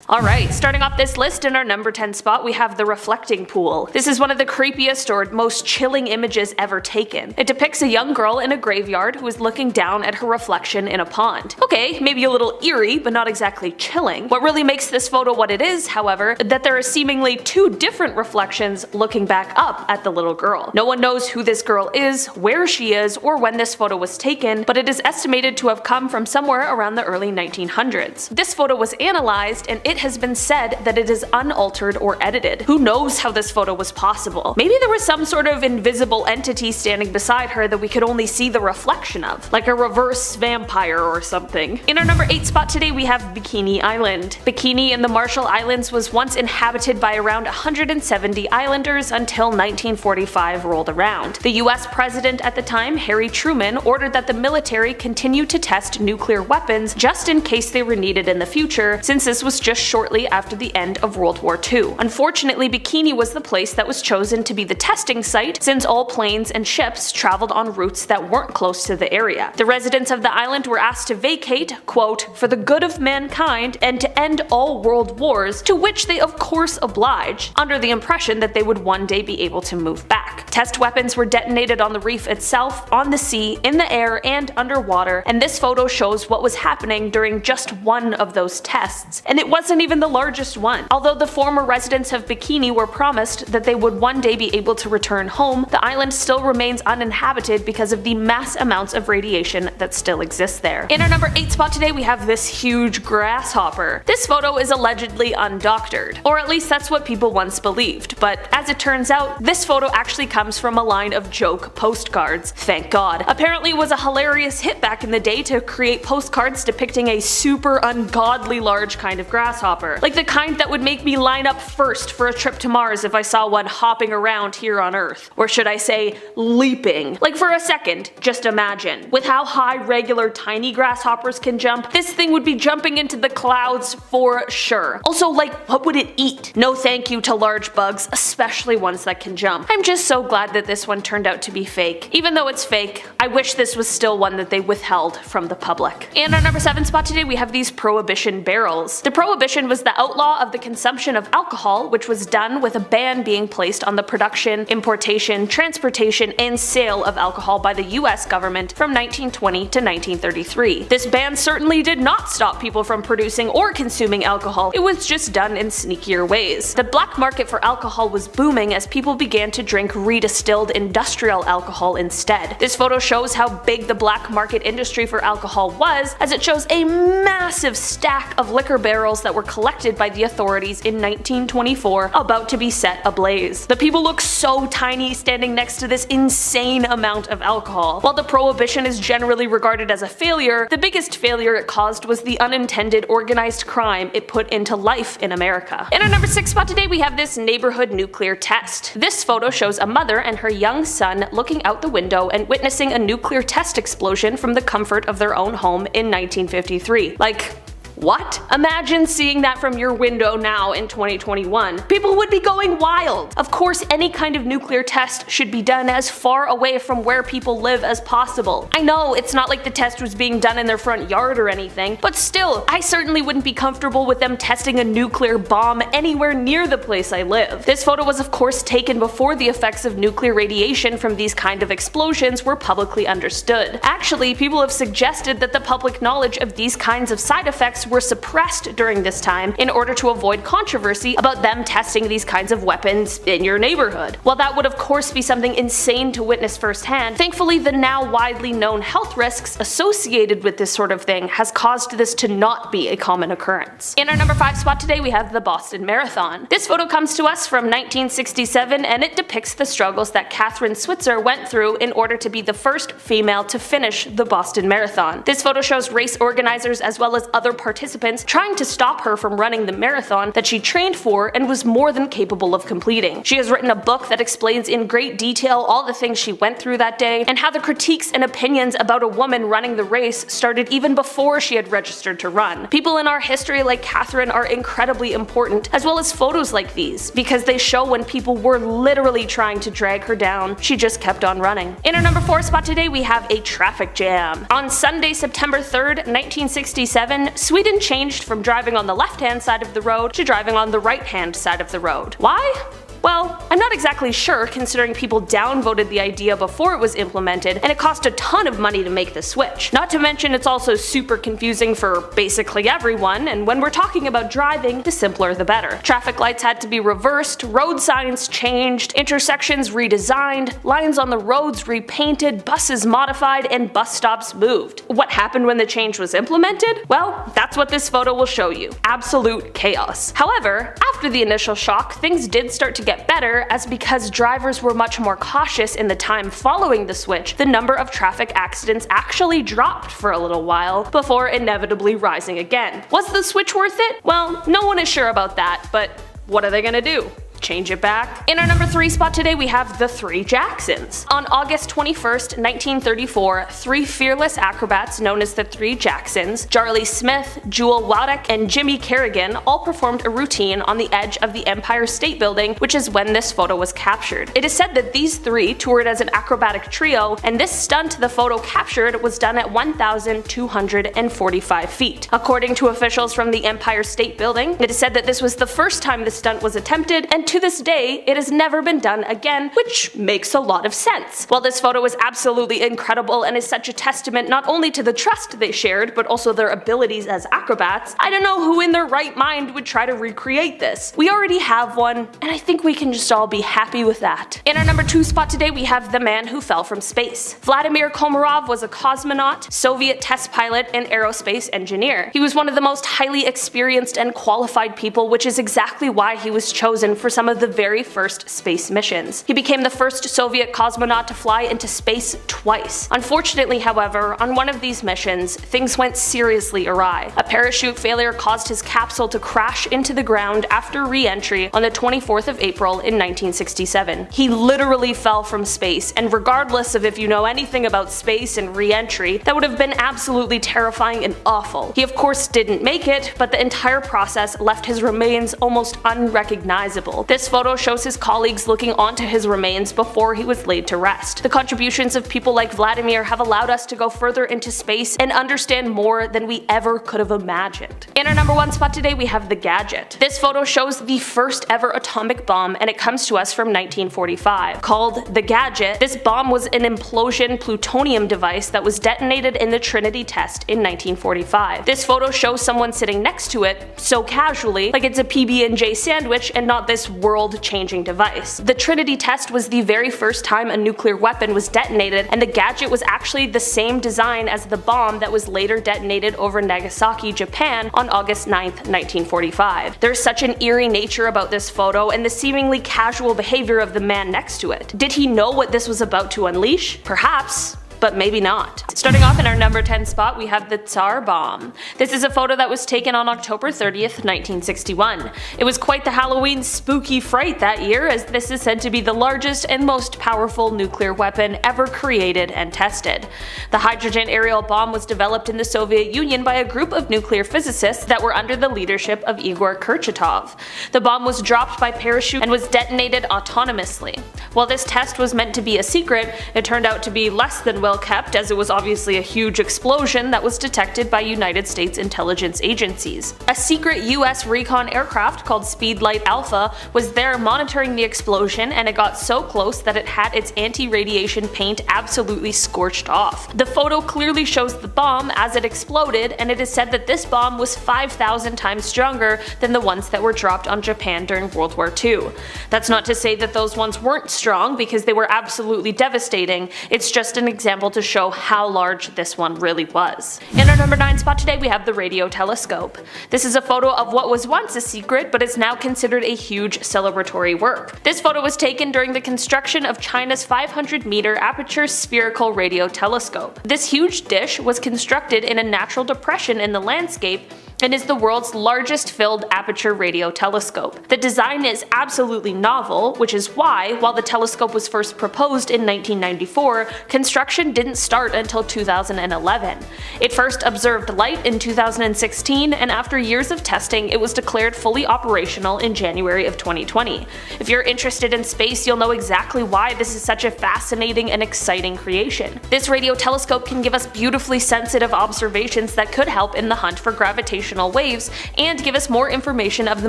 Alright, starting off this list in our number 10 spot we have the reflecting pool. This is one of the creepiest or most chilling images ever taken. It depicts a young girl in a graveyard who is looking down at her reflection in a pond. Okay, maybe a little eerie, but not exactly chilling. What really makes this photo what it is, however, that there are seemingly two different reflections looking back up at the little girl. No one knows who this girl is, where she is, or when this photo was taken, but it is estimated to have come from somewhere around the early 1900s. This photo was analyzed and it has been said that it is unaltered or edited. Who knows how this photo was possible? Maybe there was some sort of invisible entity standing beside her that we could only see the reflection of, like a reverse vampire or something. In our number 8 spot today we have Bikini Island. Bikini in the Marshall Islands was once inhabited by around 170 islanders until 1945 rolled around. The US president at the time, Harry Truman, ordered that the military continue to test nuclear weapons just in case they were needed in the future, since this was just shortly after the end of World War II. Unfortunately, Bikini was the place that was chosen to be the testing site, since all planes and ships traveled on routes that weren't close to the area. The residents of the island were asked to vacate, quote, for the good of mankind and to end all world wars, to which they of course obliged, under the impression that they would one day be able to move back. Test weapons were detonated on the reef itself, on the sea, in the air, and underwater, and this photo shows what was happening during just one of those tests, and it wasn't even the largest one. Although the former residents of Bikini were promised that they would one day be able to return home, the island still remains uninhabited because of the mass amounts of radiation that still exists there. In our number 8 spot today we have this huge grasshopper. This photo is allegedly undoctored, or at least that's what people once believed, but as it turns out, this photo actually comes from a line of joke postcards. Thank God. Apparently it was a hilarious hit back in the day to create postcards depicting a super ungodly large kind of grasshopper. Like the kind that would make me line up first for a trip to Mars if I saw one hopping around here on Earth. Or should I say, leaping. Like for a second, just imagine. With how high regular tiny grasshoppers can jump, this thing would be jumping into the clouds for sure. Also, like, what would it eat? No thank you to large bugs, especially ones that can jump. I'm just so glad that this one turned out to be fake. Even though it's fake, I wish this was still one that they withheld from the public. In our number 7 spot today we have these prohibition barrels. The prohibition was the outlaw of the consumption of alcohol, which was done with a ban being placed on the production, importation, transportation, and sale of alcohol by the US government from 1920 to 1933. This ban certainly did not stop people from producing or consuming alcohol, it was just done in sneakier ways. The black market for alcohol was booming as people began to drink redistilled industrial alcohol instead. This photo shows how big the black market industry for alcohol was, as it shows a massive stack of liquor barrels that were collected by the authorities in 1924 about to be set ablaze. The people look so tiny standing next to this insane amount of alcohol. While the prohibition is generally regarded as a failure, the biggest failure it caused was the unintended organized crime it put into life in America. In our number 6 spot today we have this neighborhood nuclear test. This photo shows a mother and her young son looking out the window and witnessing a nuclear test explosion from the comfort of their own home in 1953. Like, what? Imagine seeing that from your window now in 2021. People would be going wild. Of course, any kind of nuclear test should be done as far away from where people live as possible. I know it's not like the test was being done in their front yard or anything, but still, I certainly wouldn't be comfortable with them testing a nuclear bomb anywhere near the place I live. This photo was of course taken before the effects of nuclear radiation from these kind of explosions were publicly understood. Actually, people have suggested that the public knowledge of these kinds of side effects were suppressed during this time in order to avoid controversy about them testing these kinds of weapons in your neighborhood. While that would of course be something insane to witness firsthand, thankfully the now widely known health risks associated with this sort of thing has caused this to not be a common occurrence. In our number 5 spot today we have the Boston Marathon. This photo comes to us from 1967 and it depicts the struggles that Catherine Switzer went through in order to be the first female to finish the Boston Marathon. This photo shows race organizers as well as other participants trying to stop her from running the marathon that she trained for and was more than capable of completing. She has written a book that explains in great detail all the things she went through that day and how the critiques and opinions about a woman running the race started even before she had registered to run. People in our history like Catherine are incredibly important, as well as photos like these, because they show when people were literally trying to drag her down, she just kept on running. In our number 4 spot today we have a traffic jam. On Sunday, September 3rd, 1967, Swedish Sweden changed from driving on the left-hand side of the road to driving on the right-hand side of the road. Why? Well, I'm not exactly sure considering people downvoted the idea before it was implemented and it cost a ton of money to make the switch. Not to mention it's also super confusing for basically everyone, and when we're talking about driving, the simpler the better. Traffic lights had to be reversed, road signs changed, intersections redesigned, lines on the roads repainted, buses modified, and bus stops moved. What happened when the change was implemented? Well, that's what this photo will show you. Absolute chaos. However, after the initial shock, things did start to get better, as because drivers were much more cautious in the time following the switch, the number of traffic accidents actually dropped for a little while, before inevitably rising again. Was the switch worth it? Well, no one is sure about that, but what are they gonna do? Change it back? In our number 3 spot today, we have the 3 Jacksons. On August 21st, 1934, 3 fearless acrobats known as the 3 Jacksons, Charlie Smith, Jewel Waddick, and Jimmy Kerrigan, all performed a routine on the edge of the Empire State Building, which is when this photo was captured. It is said that these 3 toured as an acrobatic trio, and this stunt the photo captured was done at 1,245 feet. According to officials from the Empire State Building, it is said that this was the first time the stunt was attempted, and to this day, it has never been done again, which makes a lot of sense. While this photo is absolutely incredible and is such a testament not only to the trust they shared, but also their abilities as acrobats, I don't know who in their right mind would try to recreate this. We already have one, and I think we can just all be happy with that. In our number 2 spot today, we have the man who fell from space. Vladimir Komarov was a cosmonaut, Soviet test pilot, and aerospace engineer. He was one of the most highly experienced and qualified people, which is exactly why he was chosen for some of the very first space missions. He became the first Soviet cosmonaut to fly into space twice. Unfortunately, however, on one of these missions, things went seriously awry. A parachute failure caused his capsule to crash into the ground after re-entry on the 24th of April in 1967. He literally fell from space, and regardless of if you know anything about space and re-entry, that would have been absolutely terrifying and awful. He of course didn't make it, but the entire process left his remains almost unrecognizable. This photo shows his colleagues looking onto his remains before he was laid to rest. The contributions of people like Vladimir have allowed us to go further into space and understand more than we ever could have imagined. In our number 1 spot today, we have the Gadget. This photo shows the first ever atomic bomb, and it comes to us from 1945. Called the Gadget, this bomb was an implosion plutonium device that was detonated in the Trinity test in 1945. This photo shows someone sitting next to it so casually, like it's a PB&J sandwich and not this world-changing device. The Trinity test was the very first time a nuclear weapon was detonated, and the Gadget was actually the same design as the bomb that was later detonated over Nagasaki, Japan on August 9th, 1945. There's such an eerie nature about this photo and the seemingly casual behavior of the man next to it. Did he know what this was about to unleash? Perhaps, but maybe not. Starting off in our number 10 spot, we have the Tsar Bomb. This is a photo that was taken on October 30th, 1961. It was quite the Halloween spooky fright that year, as this is said to be the largest and most powerful nuclear weapon ever created and tested. The hydrogen aerial bomb was developed in the Soviet Union by a group of nuclear physicists that were under the leadership of Igor Kurchatov. The bomb was dropped by parachute and was detonated autonomously. While this test was meant to be a secret, it turned out to be less than well kept, as it was obviously a huge explosion that was detected by United States intelligence agencies. A secret US recon aircraft called Speedlight Alpha was there monitoring the explosion, and it got so close that it had its anti-radiation paint absolutely scorched off. The photo clearly shows the bomb as it exploded, and it is said that this bomb was 5,000 times stronger than the ones that were dropped on Japan during World War II. That's not to say that those ones weren't strong, because they were absolutely devastating. It's just an example to show how large this one really was. In our number 9 spot today, we have the radio telescope. This is a photo of what was once a secret, but is now considered a huge celebratory work. This photo was taken during the construction of China's 500-meter aperture spherical radio telescope. This huge dish was constructed in a natural depression in the landscape and is the world's largest filled aperture radio telescope. The design is absolutely novel, which is why, while the telescope was first proposed in 1994, construction didn't start until 2011. It first observed light in 2016, and after years of testing, it was declared fully operational in January of 2020. If you're interested in space, you'll know exactly why this is such a fascinating and exciting creation. This radio telescope can give us beautifully sensitive observations that could help in the hunt for gravitational gravitational waves and give us more information of the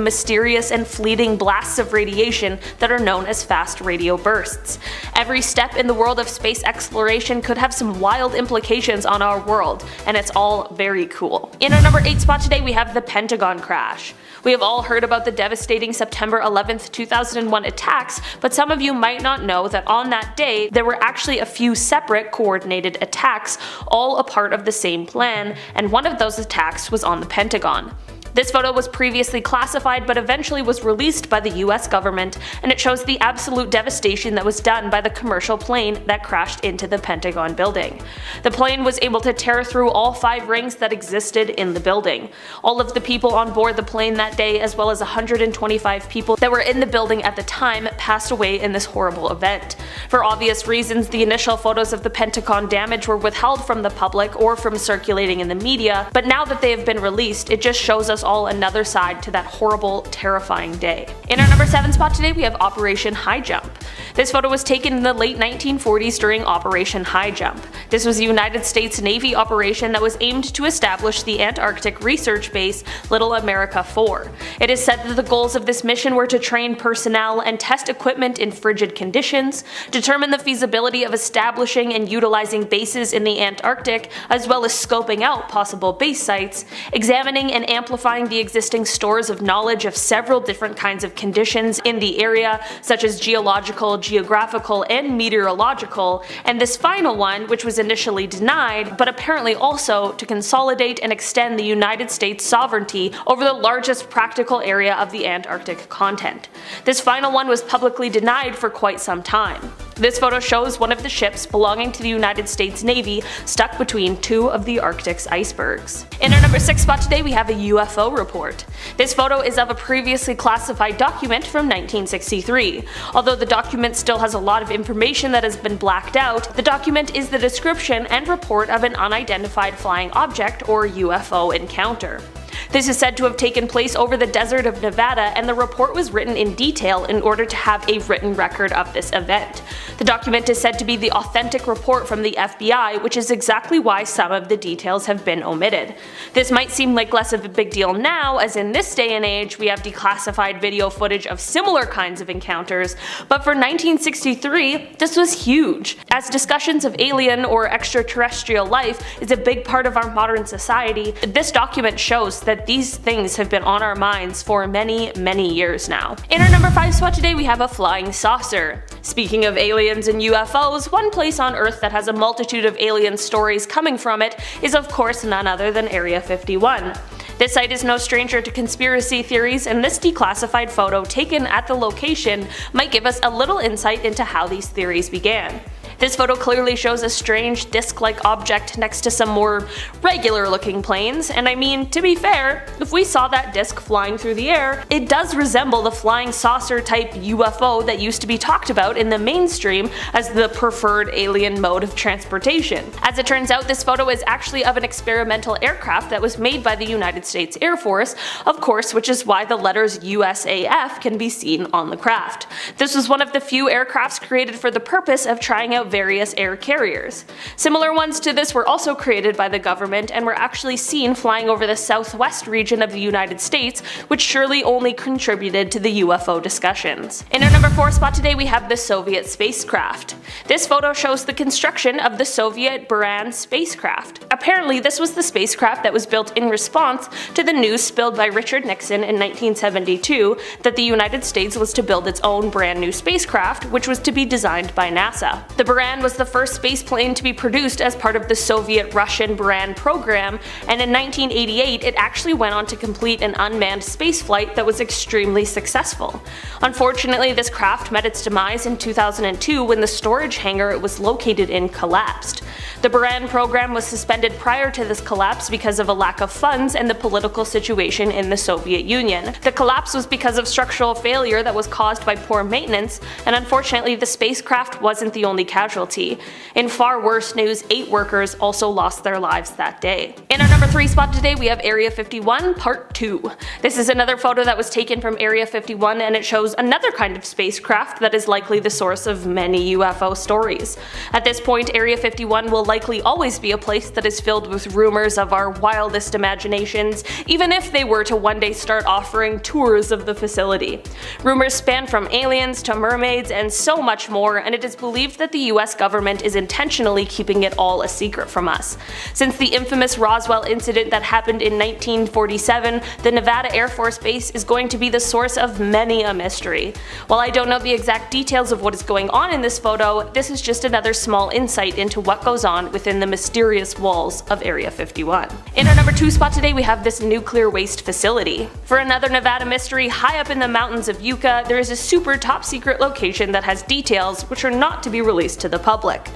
mysterious and fleeting blasts of radiation that are known as fast radio bursts. Every step in the world of space exploration could have some wild implications on our world, and it's all very cool. In our number 8 spot today, we have the Pentagon crash. We have all heard about the devastating September 11th, 2001 attacks, but some of you might not know that on that day, there were actually a few separate coordinated attacks, all a part of the same plan, and one of those attacks was on the Pentagon. This photo was previously classified but eventually was released by the US government, and it shows the absolute devastation that was done by the commercial plane that crashed into the Pentagon building. The plane was able to tear through all 5 rings that existed in the building. All of the people on board the plane that day, as well as 125 people that were in the building at the time, passed away in this horrible event. For obvious reasons, the initial photos of the Pentagon damage were withheld from the public or from circulating in the media, but now that they have been released, it just shows us all another side to that horrible, terrifying day. In our number 7 spot today, we have Operation High Jump. This photo was taken in the late 1940s during Operation High Jump. This was a United States Navy operation that was aimed to establish the Antarctic research base Little America 4. It is said that the goals of this mission were to train personnel and test equipment in frigid conditions, determine the feasibility of establishing and utilizing bases in the Antarctic, as well as scoping out possible base sites, examining and amplifying the existing stores of knowledge of several different kinds of conditions in the area, such as geological, geographical, and meteorological, and this final one, which was initially denied, but apparently also to consolidate and extend the United States sovereignty over the largest practical area of the Antarctic continent. This final one was publicly denied for quite some time. This photo shows one of the ships belonging to the United States Navy stuck between 2 of the Arctic's icebergs. In our number 6 spot today, we have a UFO report. This photo is of a previously classified document from 1963. Although the document still has a lot of information that has been blacked out, the document is the description and report of an unidentified flying object or UFO encounter. This is said to have taken place over the desert of Nevada, and the report was written in detail in order to have a written record of this event. The document is said to be the authentic report from the FBI, which is exactly why some of the details have been omitted. This might seem like less of a big deal now, as in this day and age we have declassified video footage of similar kinds of encounters, but for 1963 this was huge, as discussions of alien or extraterrestrial life is a big part of our modern society. This document shows that these things have been on our minds for many years now. In our number 5 spot today, we have a flying saucer. Speaking of aliens and UFOs, one place on Earth that has a multitude of alien stories coming from it is of course none other than Area 51. This site is no stranger to conspiracy theories, and this declassified photo taken at the location might give us a little insight into how these theories began. This photo clearly shows a strange disc-like object next to some more regular looking planes, and I mean, to be fair, if we saw that disc flying through the air, it does resemble the flying saucer type UFO that used to be talked about in the mainstream as the preferred alien mode of transportation. As it turns out, this photo is actually of an experimental aircraft that was made by the United States Air Force, of course, which is why the letters USAF can be seen on the craft. This was one of the few aircrafts created for the purpose of trying out various air carriers. Similar ones to this were also created by the government and were actually seen flying over the southwest region of the United States, which surely only contributed to the UFO discussions. In our number 4 spot today, we have the Soviet spacecraft. This photo shows the construction of the Soviet Buran spacecraft. Apparently, this was the spacecraft that was built in response to the news spilled by Richard Nixon in 1972 that the United States was to build its own brand new spacecraft, which was to be designed by NASA. The Buran was the first spaceplane to be produced as part of the Soviet-Russian Buran program, and in 1988 it actually went on to complete an unmanned spaceflight that was extremely successful. Unfortunately, this craft met its demise in 2002 when the storage hangar it was located in collapsed. The Buran program was suspended prior to this collapse because of a lack of funds and the political situation in the Soviet Union. The collapse was because of structural failure that was caused by poor maintenance, and unfortunately the spacecraft wasn't the only casualty. casualty. In far worse news, 8 workers also lost their lives that day. In our number 3 spot today, we have Area 51 Part 2. This is another photo that was taken from Area 51, and it shows another kind of spacecraft that is likely the source of many UFO stories. At this point, Area 51 will likely always be a place that is filled with rumors of our wildest imaginations, even if they were to one day start offering tours of the facility. Rumors span from aliens to mermaids and so much more, and it is believed that the US government is intentionally keeping it all a secret from us. Since the infamous Roswell incident that happened in 1947, the Nevada Air Force Base is going to be the source of many a mystery. While I don't know the exact details of what is going on in this photo, this is just another small insight into what goes on within the mysterious walls of Area 51. In our number 2 spot today, we have this nuclear waste facility. For another Nevada mystery, high up in the mountains of Yucca, there is a super top secret location that has details which are not to be released to the public.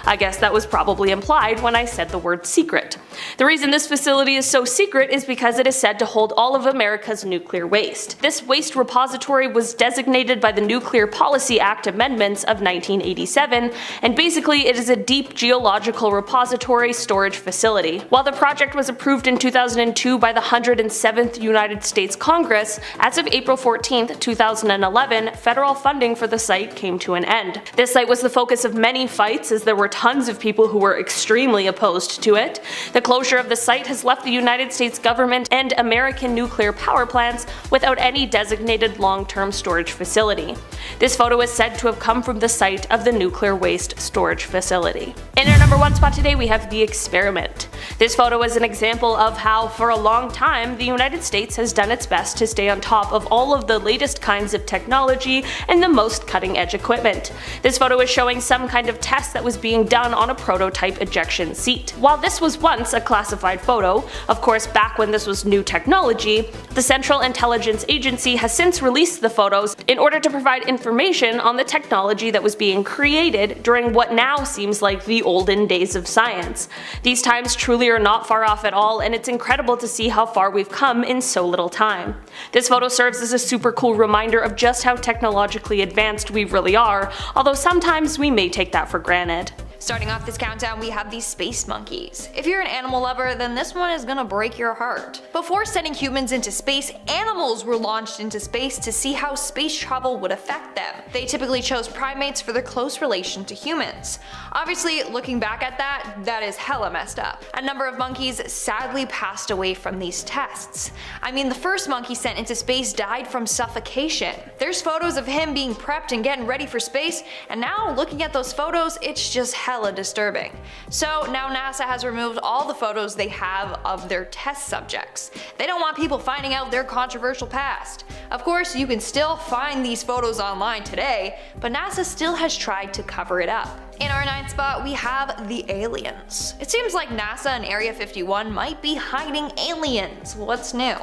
I guess that was probably implied when I said the word secret. The reason this facility is so secret is because it is said to hold all of America's nuclear waste. This waste repository was designated by the Nuclear Policy Act amendments of 1987, and basically it is a deep geological repository storage facility. While the project was approved in 2002 by the 107th United States Congress, as of April 14, 2011, federal funding for the site came to an end. This site was the focus of many fights, as there were tons of people who were extremely opposed to it. The closure of the site has left the United States government and American nuclear power plants without any designated long-term storage facility. This photo is said to have come from the site of the nuclear waste storage facility. In our number 1 spot today, we have The Experiment. This photo is an example of how, for a long time, the United States has done its best to stay on top of all of the latest kinds of technology and the most cutting-edge equipment. This photo is showing some kind of test that was being done on a prototype ejection seat. While this was once a classified photo, of course back when this was new technology, the Central Intelligence Agency has since released the photos in order to provide information on the technology that was being created during what now seems like the olden days of science. These times truly are not far off at all, and it's incredible to see how far we've come in so little time. This photo serves as a super cool reminder of just how technologically advanced we really are, although sometimes we may take that for granted. Starting off this countdown, we have these space monkeys. If you're an animal lover, then this one is gonna break your heart. Before sending humans into space, animals were launched into space to see how space travel would affect them. They typically chose primates for their close relation to humans. Obviously, looking back at that is hella messed up. A number of monkeys sadly passed away from these tests. I mean, the first monkey sent into space died from suffocation. There's photos of him being prepped and getting ready for space, and now looking at those photos, it's just hella disturbing. So now NASA has removed all the photos they have of their test subjects. They don't want people finding out their controversial past. Of course, you can still find these photos online today, but NASA still has tried to cover it up. In our 9th spot, we have the aliens. It seems like NASA and Area 51 might be hiding aliens. What's new?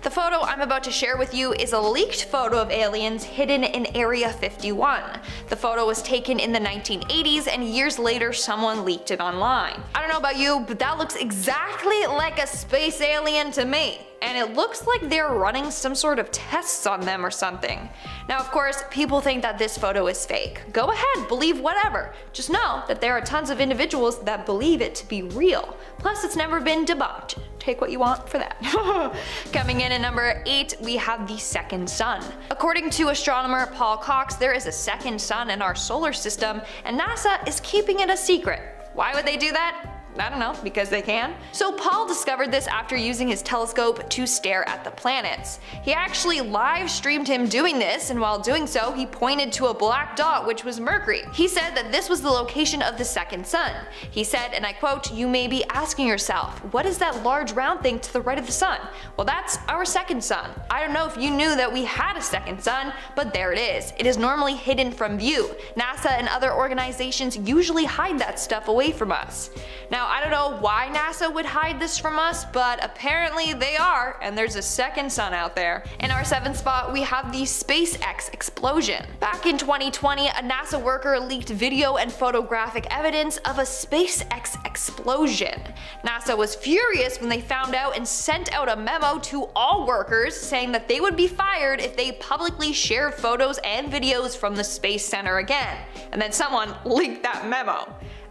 The photo I'm about to share with you is a leaked photo of aliens hidden in Area 51. The photo was taken in the 1980s, and years later someone leaked it online. I don't know about you, but that looks exactly like a space alien to me. And it looks like they're running some sort of tests on them or something. Now of course, people think that this photo is fake. Go ahead, believe whatever. Just know that there are tons of individuals that believe it to be real. Plus it's never been debunked. Take what you want for that. Coming in at number 8, we have the second sun. According to astronomer Paul Cox, there is a second sun in our solar system, and NASA is keeping it a secret. Why would they do that? I don't know, because they can. So Paul discovered this after using his telescope to stare at the planets. He actually live streamed him doing this, and while doing so, he pointed to a black dot, which was Mercury. He said that this was the location of the second sun. He said, and I quote, "You may be asking yourself, what is that large round thing to the right of the sun? Well, that's our second sun. I don't know if you knew that we had a second sun, but there it is. It is normally hidden from view. NASA and other organizations usually hide that stuff away from us." Now, Now, I don't know why NASA would hide this from us, but apparently they are, and there's a second sun out there. In our 7th spot, we have the SpaceX explosion. Back in 2020, a NASA worker leaked video and photographic evidence of a SpaceX explosion. NASA was furious when they found out and sent out a memo to all workers saying that they would be fired if they publicly shared photos and videos from the Space Center again. And then someone leaked that memo.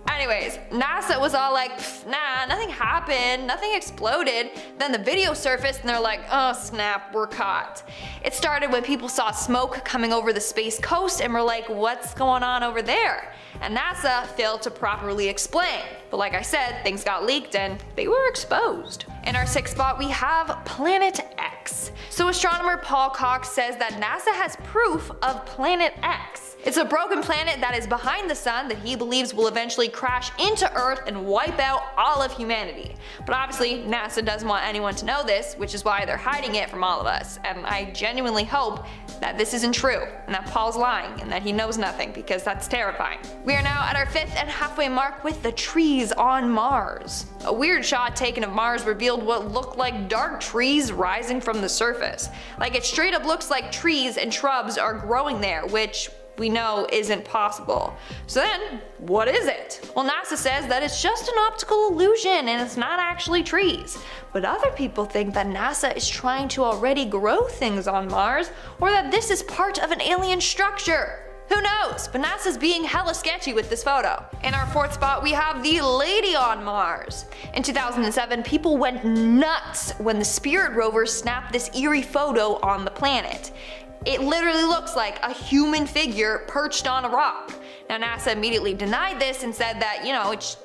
Anyways, NASA was all like, nah, nothing happened, nothing exploded. Then the video surfaced and they're like, oh snap, we're caught. It started when people saw smoke coming over the Space Coast and were like, what's going on over there? And NASA failed to properly explain. But like I said, things got leaked and they were exposed. In our 6th spot, we have Planet X. So astronomer Paul Cox says that NASA has proof of Planet X. It's a broken planet that is behind the sun that he believes will eventually crash into Earth and wipe out all of humanity. But obviously, NASA doesn't want anyone to know this, which is why they're hiding it from all of us. And I genuinely hope that this isn't true, and that Paul's lying, and that he knows nothing, because that's terrifying. We are now at our 5th and halfway mark with the trees on Mars. A weird shot taken of Mars revealed what looked like dark trees rising from the surface. Like, it straight up looks like trees and shrubs are growing there, which we know isn't possible. So then, what is it? Well, NASA says that it's just an optical illusion and it's not actually trees. But other people think that NASA is trying to already grow things on Mars, or that this is part of an alien structure. Who knows? But NASA's being hella sketchy with this photo. In our 4th spot, we have the lady on Mars. In 2007, people went nuts when the Spirit rover snapped this eerie photo on the planet. It literally looks like a human figure perched on a rock. Now, NASA immediately denied this and said that, it's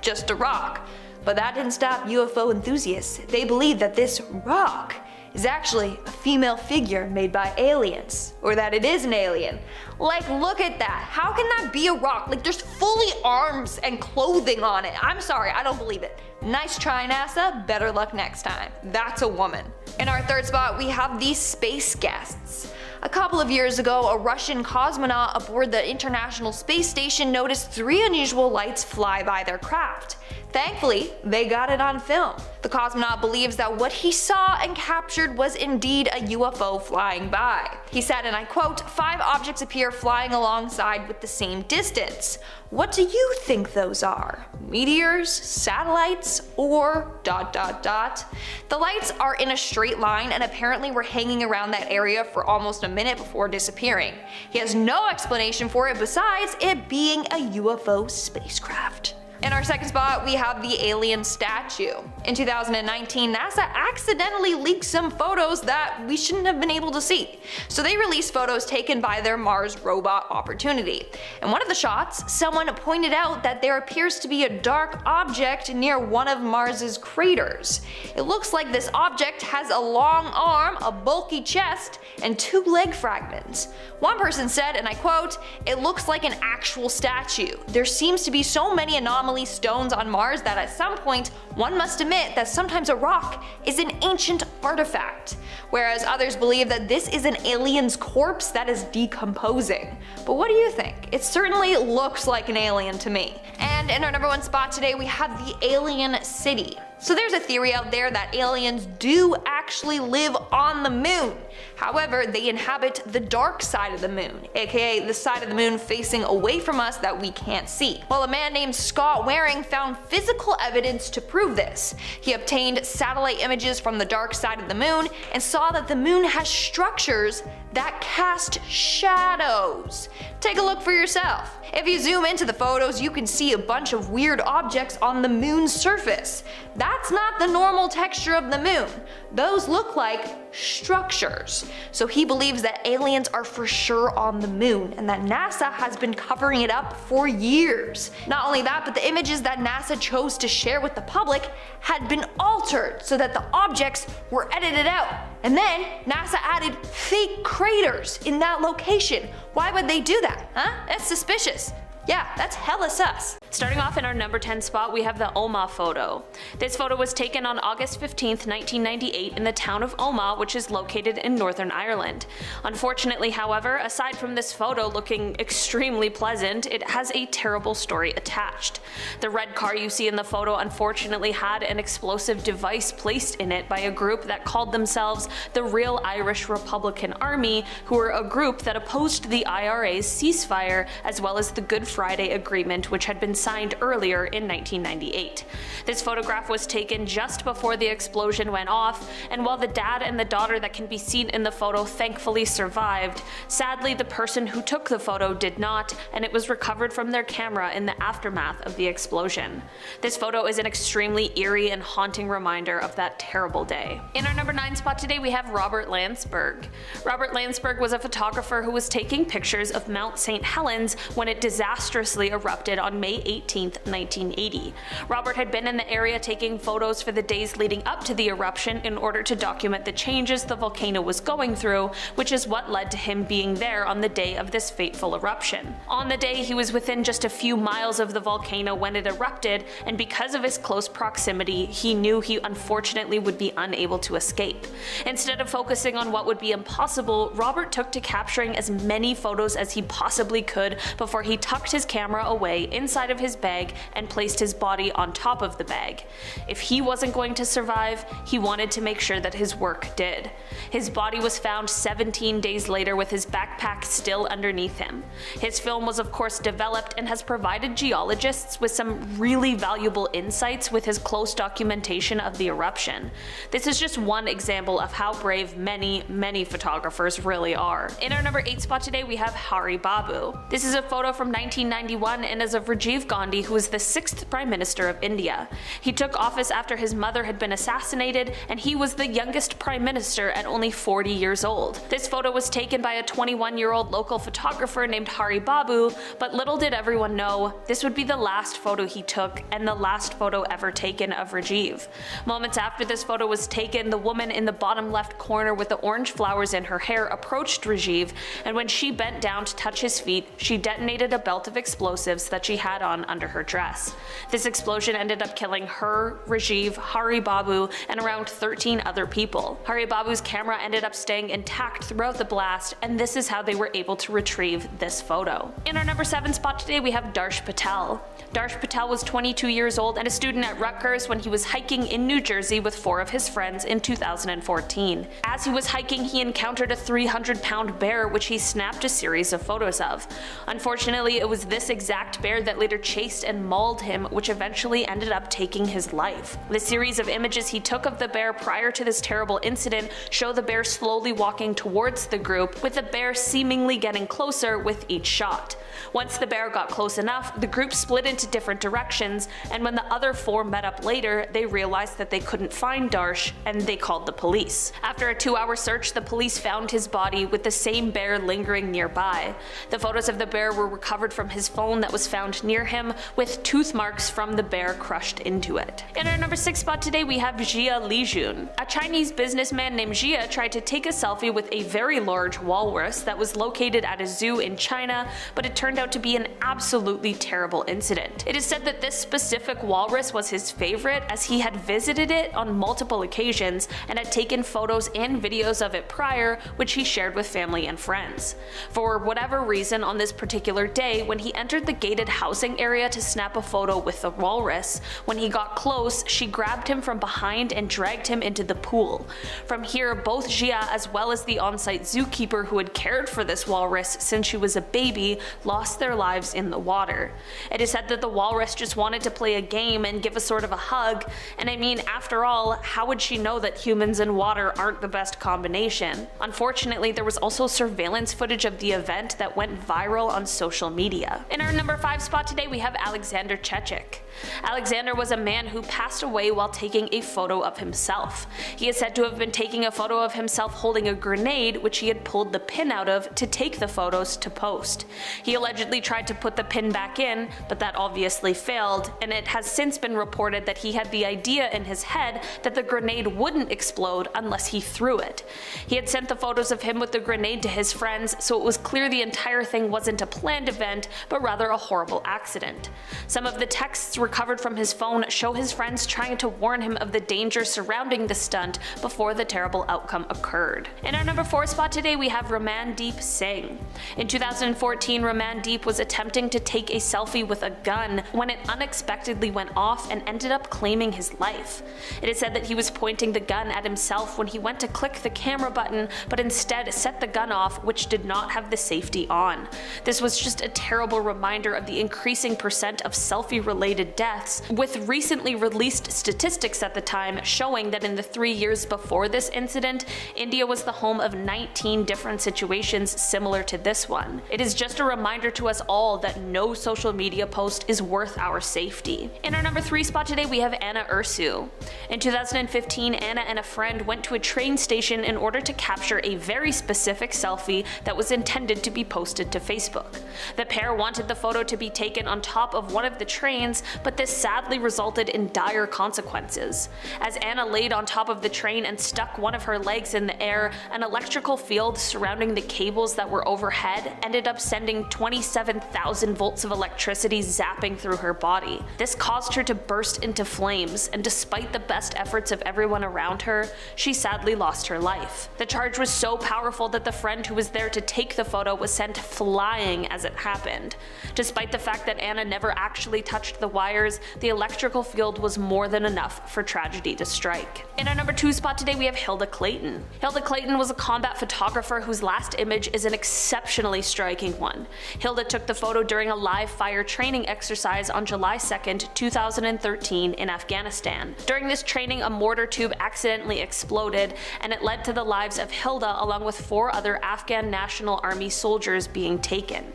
just a rock. But that didn't stop UFO enthusiasts. They believe that this rock is actually a female figure made by aliens, or that it is an alien. Like, look at that. How can that be a rock? Like, there's fully arms and clothing on it. I'm sorry, I don't believe it. Nice try, NASA. Better luck next time. That's a woman. In our 3rd spot, we have the space guests. A couple of years ago, a Russian cosmonaut aboard the International Space Station noticed 3 unusual lights fly by their craft. Thankfully, they got it on film. The cosmonaut believes that what he saw and captured was indeed a UFO flying by. He said, and I quote, 5 objects appear flying alongside with the same distance. What do you think those are? Meteors, satellites, or ... The lights are in a straight line and apparently were hanging around that area for almost a minute before disappearing. He has no explanation for it besides it being a UFO spacecraft. In our 2nd spot, we have the alien statue. In 2019, NASA accidentally leaked some photos that we shouldn't have been able to see. So they released photos taken by their Mars robot Opportunity. In one of the shots, someone pointed out that there appears to be a dark object near one of Mars's craters. It looks like this object has a long arm, a bulky chest, and 2 leg fragments. One person said, and I quote, "It looks like an actual statue. There seems to be so many anomaly stones on Mars that at some point one must admit that sometimes a rock is an ancient artifact," whereas others believe that this is an alien's corpse that is decomposing. But what do you think? It certainly looks like an alien to me. And in our number 1 spot today, we have the alien city. So there's a theory out there that aliens do actually live on the moon. However, they inhabit the dark side of the moon, aka the side of the moon facing away from us that we can't see. Well, a man named Scott Waring found physical evidence to prove this. He obtained satellite images from the dark side of the moon and saw that the moon has structures that cast shadows. Take a look for yourself. If you zoom into the photos, you can see a bunch of weird objects on the moon's surface. That's not the normal texture of the moon. Those look like structures. So he believes that aliens are for sure on the moon and that NASA has been covering it up for years. Not only that, but the images that NASA chose to share with the public had been altered so that the objects were edited out. And then NASA added fake craters in that location. Why would they do that? Huh? That's suspicious. Yeah, that's hella sus. Starting off in our number 10 spot, we have the Omagh photo. This photo was taken on August 15th, 1998 in the town of Omagh, which is located in Northern Ireland. Unfortunately, however, aside from this photo looking extremely pleasant, it has a terrible story attached. The red car you see in the photo unfortunately had an explosive device placed in it by a group that called themselves the Real Irish Republican Army, who were a group that opposed the IRA's ceasefire as well as the Good Friday Agreement, which had been signed earlier in 1998. This photograph was taken just before the explosion went off, and while the dad and the daughter that can be seen in the photo thankfully survived, sadly the person who took the photo did not, and it was recovered from their camera in the aftermath of the explosion. This photo is an extremely eerie and haunting reminder of that terrible day. In our number 9 spot today, we have Robert Landsberg. Robert Landsberg was a photographer who was taking pictures of Mount St. Helens when it disastrously erupted on May 18, 1980. Robert had been in the area taking photos for the days leading up to the eruption in order to document the changes the volcano was going through, which is what led to him being there on the day of this fateful eruption. On the day, he was within just a few miles of the volcano when it erupted, and because of his close proximity, he knew he unfortunately would be unable to escape. Instead of focusing on what would be impossible, Robert took to capturing as many photos as he possibly could before he tucked his camera away inside of his bag and placed his body on top of the bag. If he wasn't going to survive, he wanted to make sure that his work did. His body was found 17 days later with his backpack still underneath him. His film was of course developed and has provided geologists with some really valuable insights with his close documentation of the eruption. This is just one example of how brave many photographers really are. In our number 8 spot today, we have Hari Babu. This is a photo from 1991 and is of Rajiv Gandhi, who is the 6th Prime Minister of India. He took office after his mother had been assassinated, and he was the youngest Prime Minister at only 40 years old. This photo was taken by a 21-year-old local photographer named Hari Babu, but little did everyone know, this would be the last photo he took and the last photo ever taken of Rajiv. Moments after this photo was taken, the woman in the bottom left corner with the orange flowers in her hair approached Rajiv, and when she bent down to touch his feet, she detonated a belt of explosives that she had on under her dress. This explosion ended up killing her, Rajiv, Hari Babu, and around 13 other people. Hari Babu's camera ended up staying intact throughout the blast, and this is how they were able to retrieve this photo. In our number 7 spot today, we have Darsh Patel. Darsh Patel was 22 years old and a student at Rutgers when he was hiking in New Jersey with 4 of his friends in 2014. As he was hiking, he encountered a 300-pound bear, which he snapped a series of photos of. Unfortunately, it was this exact bear that later chased and mauled him, which eventually ended up taking his life. The series of images he took of the bear prior to this terrible incident show the bear slowly walking towards the group, with the bear seemingly getting closer with each shot. Once the bear got close enough, the group split into different directions, and when the other 4 met up later, they realized that they couldn't find Darsh, and they called the police. After a 2-hour search, the police found his body with the same bear lingering nearby. The photos of the bear were recovered from his phone that was found near him, with tooth marks from the bear crushed into it. In our number 6 spot today, we have Jia Lijun. A Chinese businessman named Jia tried to take a selfie with a very large walrus that was located at a zoo in China, but it turned out to be an absolutely terrible incident. It is said that this specific walrus was his favorite, as he had visited it on multiple occasions and had taken photos and videos of it prior, which he shared with family and friends. For whatever reason, on this particular day, when he entered the gated housing area to snap a photo with the walrus, when he got close, she grabbed him from behind and dragged him into the pool. From here, both Jia as well as the on-site zookeeper who had cared for this walrus since she was a baby lost their lives in the water. It is said that the walrus just wanted to play a game and give a sort of a hug, and I mean, after all, how would she know that humans and water aren't the best combination? Unfortunately, there was also surveillance footage of the event that went viral on social media. In our number 5 spot today, we have Alexander Chechik. Alexander was a man who passed away while taking a photo of himself. He is said to have been taking a photo of himself holding a grenade, which he had pulled the pin out of to take the photos to post. He allegedly tried to put the pin back in, but that obviously failed, and it has since been reported that he had the idea in his head that the grenade wouldn't explode unless he threw it. He had sent the photos of him with the grenade to his friends, so it was clear the entire thing wasn't a planned event, but rather a horrible accident. Some of the texts recovered from his phone show his friends trying to warn him of the danger surrounding the stunt before the terrible outcome occurred. In our number 4 spot today, we have Ramandeep Singh. In 2014, Ramandeep was attempting to take a selfie with a gun when it unexpectedly went off and ended up claiming his life. It is said that he was pointing the gun at himself when he went to click the camera button, but instead set the gun off, which did not have the safety on. This was just a terrible reminder of the increasing percent of selfie-related deaths, with recently released statistics at the time showing that in the 3 years before this incident, India was the home of 19 different situations similar to this one. It is just a reminder to us all that no social media post is worth our safety. In our number 3 spot today, we have Anna Ursu. In 2015, Anna and a friend went to a train station in order to capture a very specific selfie that was intended to be posted to Facebook. The pair wanted the photo to be taken on top of one of the trains, but this sadly resulted in dire consequences. As Anna laid on top of the train and stuck one of her legs in the air, an electrical field surrounding the cables that were overhead ended up sending 27,000 volts of electricity zapping through her body. This caused her to burst into flames, and despite the best efforts of everyone around her, she sadly lost her life. The charge was so powerful that the friend who was there to take the photo was sent flying as it happened. Despite the fact that Anna never actually touched the wires, the electrical field was more than enough for tragedy to strike. In our number 2 spot today, we have Hilda Clayton. Hilda Clayton was a combat photographer whose last image is an exceptionally striking one. Hilda took the photo during a live fire training exercise on July 2nd, 2013 in Afghanistan. During this training, a mortar tube accidentally exploded, and it led to the lives of Hilda along with 4 other Afghan National Army soldiers being taken.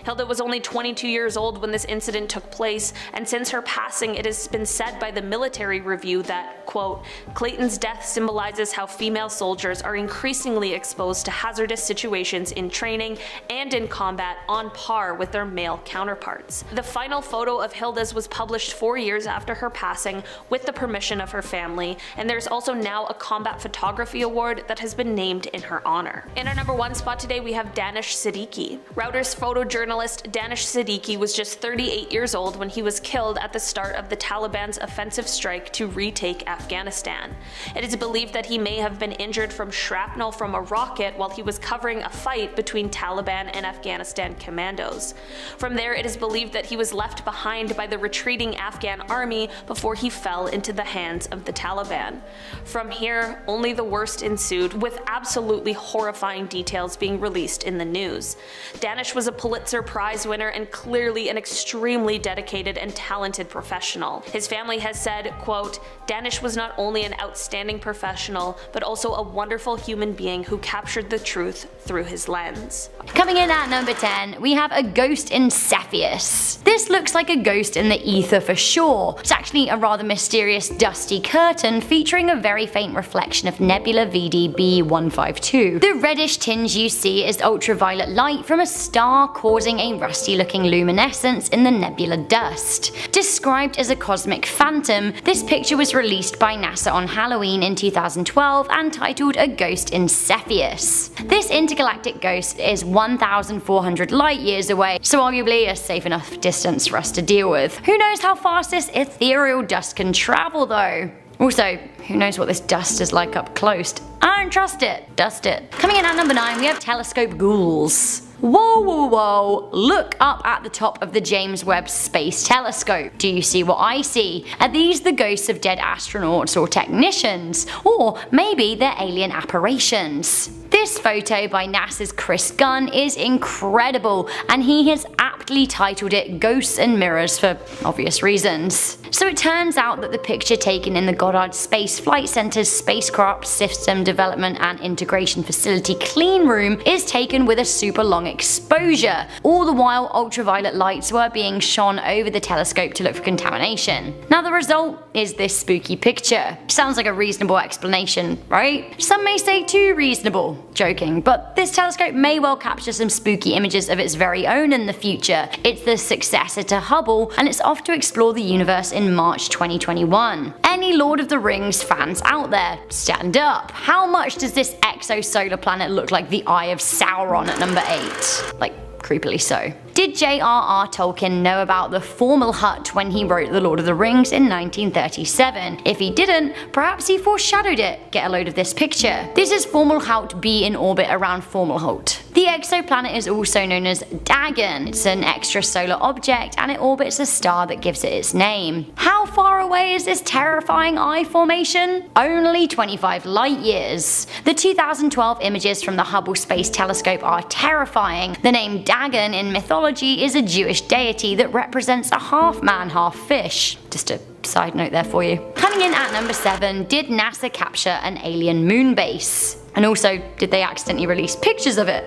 Hilda was only 22 years old when this incident took place, and since her passing it has been said by the Military Review that, quote, Clayton's death symbolizes how female soldiers are increasingly exposed to hazardous situations in training and in combat on par with their male counterparts. The final photo of Hilda's was published 4 years after her passing with the permission of her family, and there's also now a combat photography award that has been named in her honor. In our number 1 spot today, we have Danish Siddiqui. Reuters photojournalist Danish Siddiqui was just 38 years old when he was killed at the start of the Taliban's offensive strike to retake Afghanistan. It is believed that he may have been injured from shrapnel from a rocket while he was covering a fight between Taliban and Afghanistan commandos. From there, it is believed that he was left behind by the retreating Afghan army before he fell into the hands of the Taliban. From here, only the worst ensued, with absolutely horrifying details being released in the news. Danish was a Pulitzer Prize winner and clearly an extremely dedicated and talented professional. His family has said, quote, Danish was not only an outstanding professional, but also a wonderful human being who captured the truth through his lens. Coming in at number 10, we have a ghost in Cepheus. This looks like a ghost in the ether for sure. It's actually a rather mysterious dusty curtain featuring a very faint reflection of nebula VDB152. The reddish tinge you see is ultraviolet light from a star causing a rusty looking luminescence in the nebula dust. Described as a cosmic phantom, this picture was released by NASA on Halloween in 2012 and titled A Ghost in Cepheus. This intergalactic ghost is 1,400 light years away, so arguably a safe enough distance for us to deal with. Who knows how fast this ethereal dust can travel though? Also, who knows what this dust is like up close? I don't trust it. Dust it. Coming in at number 9, we have telescope ghouls. Whoa, whoa, whoa, look up at the top of the James Webb Space Telescope. Do you see what I see? Are these the ghosts of dead astronauts or technicians? Or maybe they're alien apparitions? This photo by NASA's Chris Gunn is incredible, and he has absolutely aptly titled it Ghosts and Mirrors for obvious reasons. So it turns out that the picture taken in the Goddard Space Flight Center's Spacecraft System Development and Integration Facility clean room is taken with a super long exposure. All the while, ultraviolet lights were being shone over the telescope to look for contamination. Now the result is this spooky picture. Sounds like a reasonable explanation, right? Some may say too reasonable. Joking, but this telescope may well capture some spooky images of its very own in the future. It's the successor to Hubble, and it's off to explore the universe in March 2021. Any Lord of the Rings fans out there, stand up. How much does this exosolar planet look like the Eye of Sauron at number 8? Like, creepily so. Did J.R.R. Tolkien know about the formal hut when he wrote The Lord of the Rings in 1937? If he didn't, perhaps he foreshadowed it. Get a load of this picture. This is Fomalhaut b in orbit around Fomalhaut. The exoplanet is also known as Dagon. It's an extrasolar object and it orbits a star that gives it its name. How far away is this terrifying eye formation? Only 25 light years. The 2012 images from the Hubble Space Telescope are terrifying. The name Dagon in mythology is a Jewish deity that represents a half man, half fish. Just a side note there for you. Coming in at number 7, did NASA capture an alien moon base? And also, did they accidentally release pictures of it?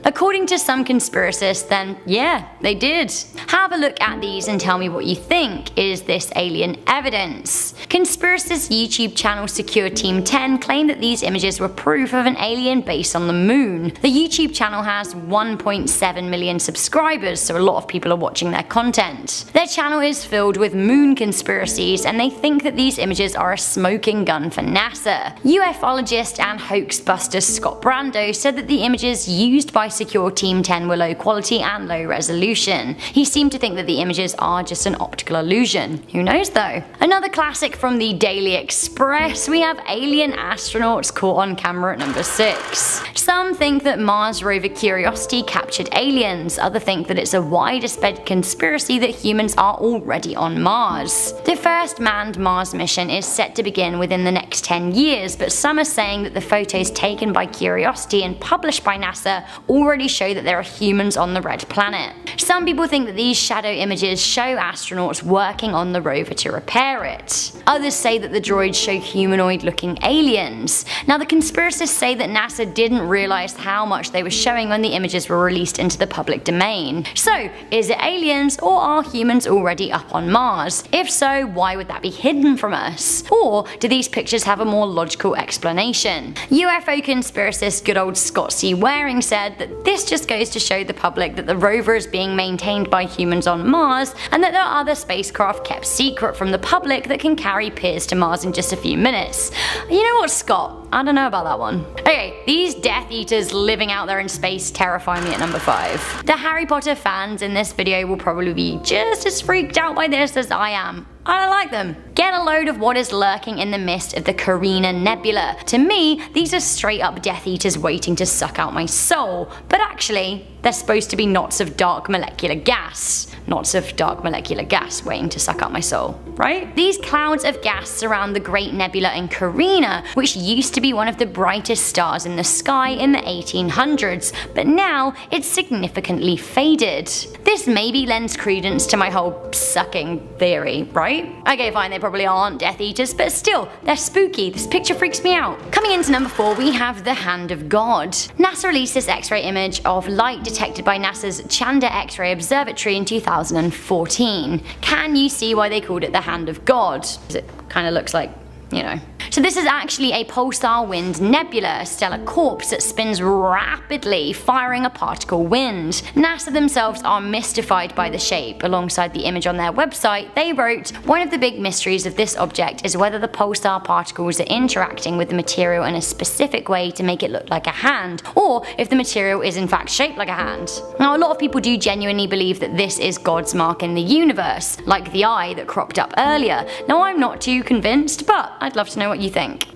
According to some conspiracists, then yeah, they did. Have a look at these and tell me what you think. Is this alien evidence? Conspiracist YouTube channel Secure Team 10 claimed that these images were proof of an alien base on the moon. The YouTube channel has 1.7 million subscribers, so a lot of people are watching their content. Their channel is filled with moon conspiracies, and they think that these images are a smoking gun for NASA. UFologist and hoax buster Scott Brando said that the images used by Secure Team 10 were low quality and low resolution. He seemed to think that the images are just an optical illusion. Who knows though? Another classic from the Daily Express, we have alien astronauts caught on camera at number 6. Some think that Mars rover Curiosity captured aliens, others think that it's a wider spread conspiracy that humans are already on Mars. The first manned Mars mission is set to begin within the next 10 years, but some are saying that the photos taken by Curiosity and published by NASA already show that there are humans on the red planet. Some people think that these shadow images show astronauts working on the rover to repair it. Others say that the droids show humanoid-looking aliens. Now the conspiracists say that NASA didn't realize how much they were showing when the images were released into the public domain. So, is it aliens or are humans already up on Mars? If so, why would that be hidden from us? Or do these pictures have a more logical explanation? UFO conspiracist good old Scott C. Waring said that this just goes to show the public that the rover is being maintained by humans on Mars and that there are other spacecraft kept secret from the public that can carry peers to Mars in just a few minutes. You know what, Scott? I don't know about that one. Okay, these Death Eaters living out there in space terrify me at number 5. The Harry Potter fans in this video will probably be just as freaked out by this as I am. I don't like them. Get a load of what is lurking in the mist of the Carina Nebula. To me, these are straight up Death Eaters waiting to suck out my soul, but actually, they're supposed to be knots of dark molecular gas. Knots of dark molecular gas waiting to suck out my soul, right? These clouds of gas surround the Great Nebula in Carina, which used to be one of the brightest stars in the sky in the 1800s, but now it's significantly faded. This maybe lends credence to my whole sucking theory, right? Okay, fine, they probably aren't Death Eaters, but still, they're spooky. This picture freaks me out. Coming into number 4, we have the Hand of God. NASA released this X-ray image of light detected by NASA's Chandra X-ray Observatory in 2014. Can you see why they called it the Hand of God? It kind of looks like, you know. So this is actually a pulsar wind nebula, a stellar corpse that spins rapidly, firing a particle wind. NASA themselves are mystified by the shape. Alongside the image on their website, they wrote, "One of the big mysteries of this object is whether the pulsar particles are interacting with the material in a specific way to make it look like a hand, or if the material is in fact shaped like a hand." Now a lot of people do genuinely believe that this is God's mark in the universe, like the eye that cropped up earlier. Now I'm not too convinced, but I'd love to know what you think.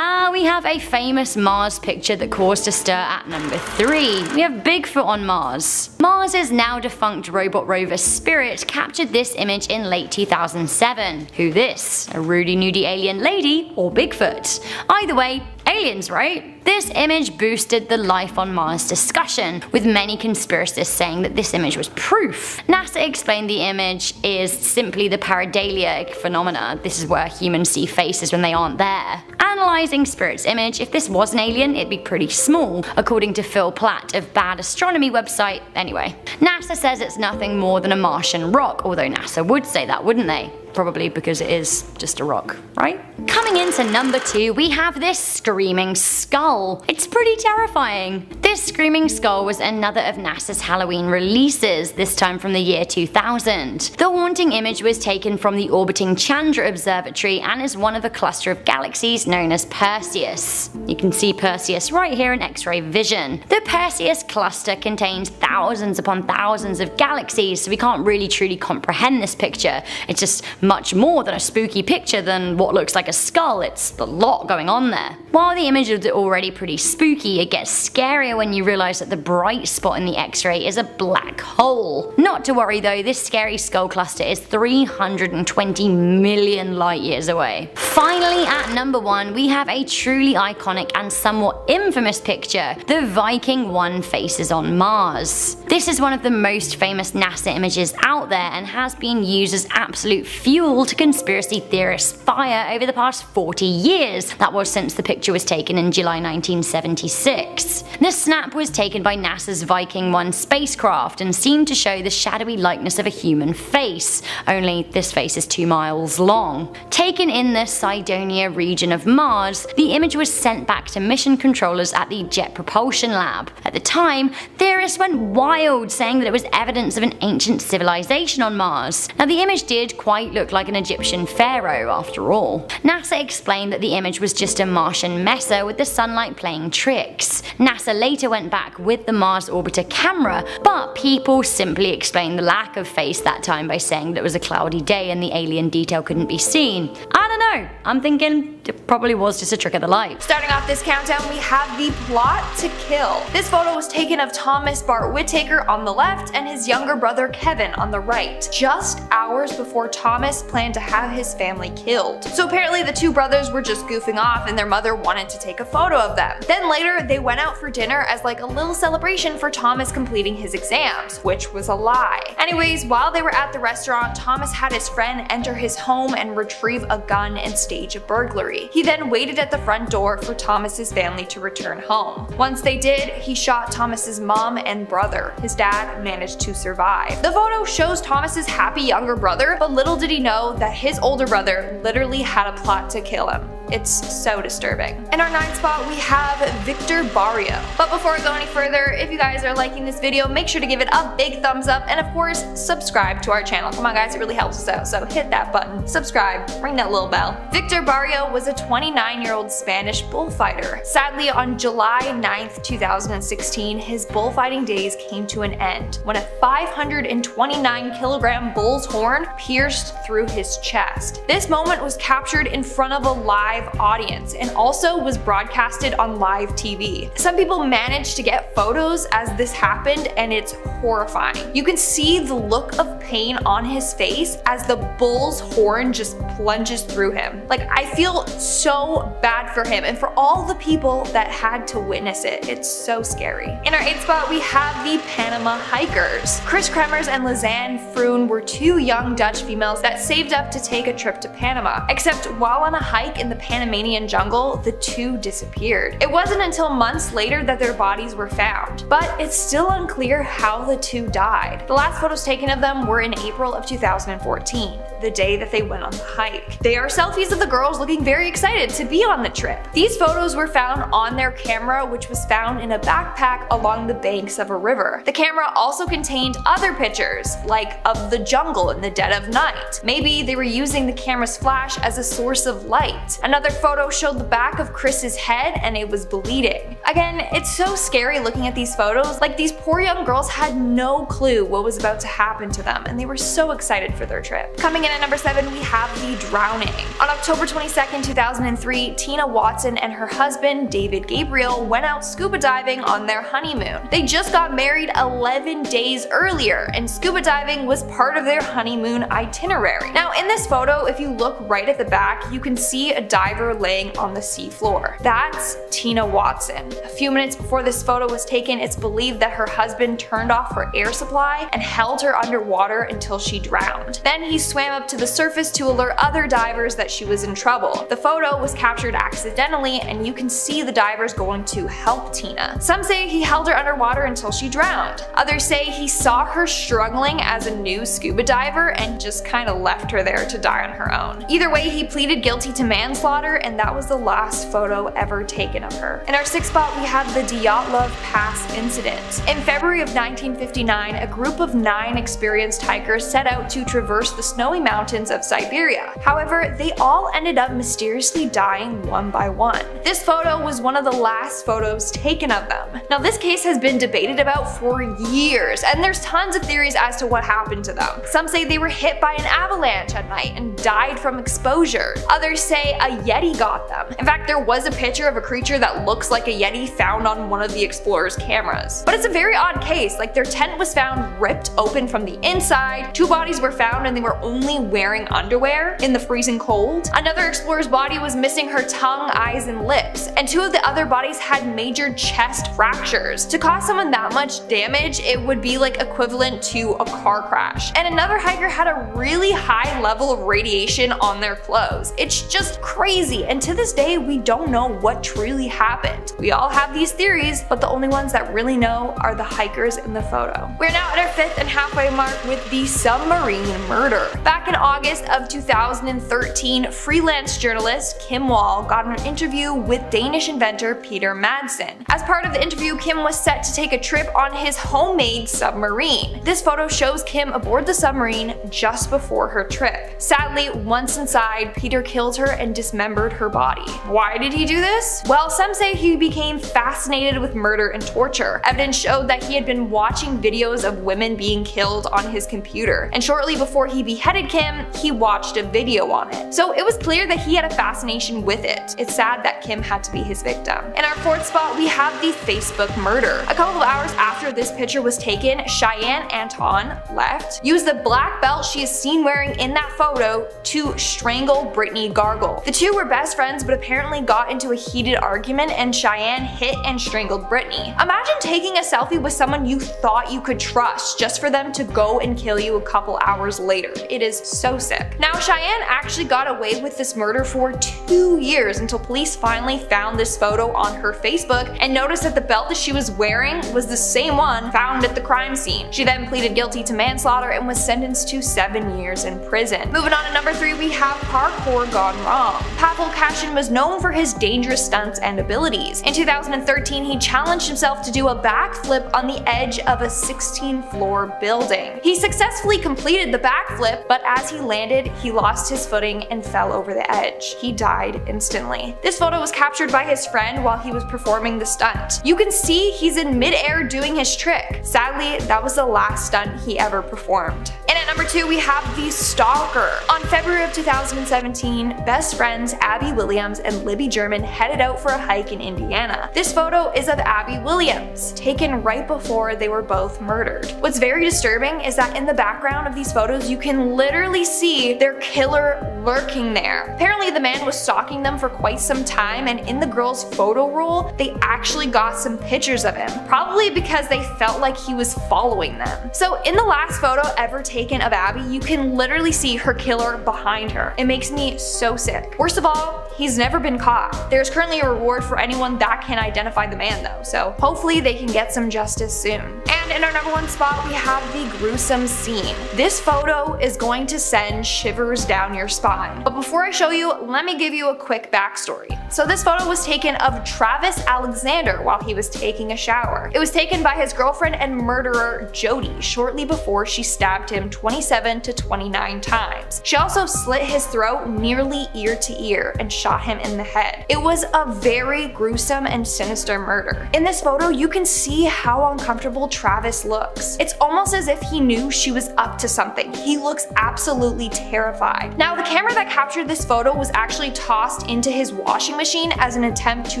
We have a famous Mars picture that caused a stir at number 3. We have Bigfoot on Mars. Mars's now defunct robot rover Spirit captured this image in late 2007. Who this? A Rudy Nudie alien lady or Bigfoot? Either way, aliens, right? This image boosted the life on Mars discussion, with many conspiracists saying that this image was proof. NASA explained the image is simply the pareidolia phenomena. This is where humans see faces when they aren't there. Analyzing Spirit's image, if this was an alien, it'd be pretty small, according to Phil Platt of Bad Astronomy website. Anyway, NASA says it's nothing more than a Martian rock, although NASA would say that, wouldn't they? Probably because it is just a rock, right? Coming into number 2, we have this screaming skull. It's pretty terrifying. This screaming skull was another of NASA's Halloween releases, this time from the year 2000. The haunting image was taken from the orbiting Chandra Observatory and is one of a cluster of galaxies known as Perseus. You can see Perseus right here in X-ray vision. The Perseus cluster contains thousands upon thousands of galaxies, so we can't really truly comprehend this picture. It's just much more than a spooky picture than what looks like a skull. It's a lot going on there. While the image is already pretty spooky, it gets scarier when you realize that the bright spot in the X-ray is a black hole. Not to worry though, this scary skull cluster is 320 million light years away. Finally, at number 1, we have a truly iconic and somewhat infamous picture, the Viking 1 faces on Mars. This is one of the most famous NASA images out there and has been used as absolute fuel to conspiracy theorists' fire over the past 40 years. That was since the picture was taken in July 1976. This snap was taken by NASA's Viking 1 spacecraft and seemed to show the shadowy likeness of a human face, only this face is 2 miles long. Taken in the Cydonia region of Mars, the image was sent back to mission controllers at the Jet Propulsion Lab. At the time, theorists went wild, saying that it was evidence of an ancient civilization on Mars. Now the image did quite look like an Egyptian pharaoh after all. NASA explained that the image was just a Martian messer with the sunlight playing tricks. NASA later went back with the Mars orbiter camera, but people simply explained the lack of face that time by saying that it was a cloudy day and the alien detail couldn't be seen. I don't know, I'm thinking it probably was just a trick of the light. Starting off this countdown, we have the plot to kill. This photo was taken of Thomas Bart Whittaker on the left and his younger brother Kevin on the right, just hours before Thomas planned to have his family killed. So apparently the two brothers were just goofing off and their mother wanted to take a photo of them. Then later they went out for dinner as like a little celebration for Thomas completing his exams, which was a lie. Anyways, while they were at the restaurant, Thomas had his friend enter his home and retrieve a gun and stage a burglary. He then waited at the front door for Thomas's family to return home. Once they did, he shot Thomas's mom and brother. His dad managed to survive. The photo shows Thomas's happy younger brother, but little did he know that his older brother literally had a plot to kill him. It's so disturbing. In our 9th spot, we have Victor Barrio. But before we go any further, if you guys are liking this video, make sure to give it a big thumbs up and of course, subscribe to our channel. Come on guys, it really helps us out, so hit that button, subscribe, ring that little bell. Victor Barrio was a 29-year-old Spanish bullfighter. Sadly, on July 9th, 2016, his bullfighting days came to an end when a 529-kilogram bull's horn pierced through his chest. This moment was captured in front of a live audience and also was broadcasted on live TV. Some people managed to get photos as this happened and it's horrifying. You can see the look of pain on his face as the bull's horn just plunges through him. Like, I feel so bad for him and for all the people that had to witness it. It's so scary. In our 8th spot, we have the Panama hikers. Chris Kremers and Lizanne Froon were 2 young Dutch females that saved up to take a trip to Panama. Except while on a hike in the Panamanian jungle, the 2 disappeared. It wasn't until months later that their bodies were found, but it's still unclear how the 2 died. The last photos taken of them were in April of 2014, the day that they went on the hike. They are selfies of the girls looking very excited to be on the trip. These photos were found on their camera, which was found in a backpack along the banks of a river. The camera also contained other pictures, like of the jungle in the dead of night. Maybe they were using the camera's flash as a source of light. Another photo showed the back of Chris's head and it was bleeding. Again, it's so scary looking at these photos. Like, these poor young girls had no clue what was about to happen to them and they were so excited for their trip. Coming in at number 7, we have the drowning. On October 22nd, 2003, Tina Watson and her husband, David Gabriel, went out scuba diving on their honeymoon. They just got married 11 days earlier and scuba diving was part of their honeymoon itinerary. Now in this photo, if you look right at the back, you can see a dive diver laying on the seafloor. That's Tina Watson. A few minutes before this photo was taken, it's believed that her husband turned off her air supply and held her underwater until she drowned. Then he swam up to the surface to alert other divers that she was in trouble. The photo was captured accidentally, and you can see the divers going to help Tina. Some say he held her underwater until she drowned. Others say he saw her struggling as a new scuba diver and just kinda left her there to die on her own. Either way, he pleaded guilty to manslaughter, and that was the last photo ever taken of her. In our 6th spot, we have the Dyatlov Pass incident. In February of 1959, a group of 9 experienced hikers set out to traverse the snowy mountains of Siberia. However, they all ended up mysteriously dying one by one. This photo was one of the last photos taken of them. Now, this case has been debated about for years, and there's tons of theories as to what happened to them. Some say they were hit by an avalanche at night and died from exposure. Others say a Yeti got them. In fact, there was a picture of a creature that looks like a Yeti found on one of the explorers' cameras. But it's a very odd case. Like, their tent was found ripped open from the inside, 2 bodies were found and they were only wearing underwear in the freezing cold. Another explorer's body was missing her tongue, eyes, and lips, and 2 of the other bodies had major chest fractures. To cause someone that much damage, it would be like equivalent to a car crash. And another hiker had a really high level of radiation on their clothes. It's just crazy, and to this day we don't know what truly happened. We all have these theories, but the only ones that really know are the hikers in the photo. We're now at our 5th and halfway mark with the submarine murder. Back in August of 2013, freelance journalist Kim Wall got an interview with Danish inventor Peter Madsen. As part of the interview, Kim was set to take a trip on his homemade submarine. This photo shows Kim aboard the submarine just before her trip. Sadly, once inside, Peter killed her and dismembered her body. Why did he do this? Well, some say he became fascinated with murder and torture. Evidence showed that he had been watching videos of women being killed on his computer, and shortly before he beheaded Kim, he watched a video on it. So it was clear that he had a fascination with it. It's sad that Kim had to be his victim. In our 4th spot, we have the Facebook murder. A couple of hours after this picture was taken, Cheyenne Anton left, used the black belt she is seen wearing in that photo to strangle Brittany Gargle. The 2 were best friends, but apparently got into a heated argument, and Cheyenne hit and strangled Brittany. Imagine taking a selfie with someone you thought you could trust just for them to go and kill you a couple hours later. It is so sick. Now, Cheyenne actually got away with this murder for 2 years until police finally found this photo on her Facebook and noticed that the belt that she was wearing was the same one found at the crime scene. She then pleaded guilty to manslaughter and was sentenced to 7 years in prison. Moving on to number 3, we have parkour gone wrong. Pavel Kashin was known for his dangerous stunts and abilities. In 2013, he challenged himself to do a backflip on the edge of a 16-floor building. He successfully completed the backflip, but as he landed, he lost his footing and fell over the edge. He died instantly. This photo was captured by his friend while he was performing the stunt. You can see he's in mid-air doing his trick. Sadly, that was the last stunt he ever performed. And at number 2, we have the stalker. On February of 2017, best friends Abby Williams and Libby German headed out for a hike in Indiana. This photo is of Abby Williams, taken right before they were both murdered. What's very disturbing is that in the background of these photos, you can literally see their killer lurking there. Apparently, the man was stalking them for quite some time, and in the girl's photo roll, they actually got some pictures of him, probably because they felt like he was following them. So in the last photo ever taken of Abby, you can literally see her killer behind her. It makes me so sick. Worst of all, he's never been caught. There's currently a reward for anyone that can identify the man though, so hopefully they can get some justice soon. And in our number 1 spot, we have the gruesome scene. This photo is going to send shivers down your spine. But before I show you, let me give you a quick backstory. So this photo was taken of Travis Alexander while he was taking a shower. It was taken by his girlfriend and murderer Jody shortly before she stabbed him 27 to 29 times. She also slit his throat nearly ear to ear and shot him in the head. It was a very gruesome and sinister murder. In this photo, you can see how uncomfortable Travis looks. It's almost as if he knew she was up to something. He looks absolutely terrified. Now, the camera that captured this photo was actually tossed into his washing machine as an attempt to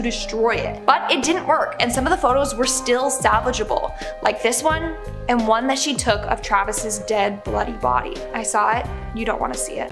destroy it, but it didn't work, and some of the photos were still salvageable, like this one and one that she took of Travis's dead, bloody body. I saw it. You don't want to see it.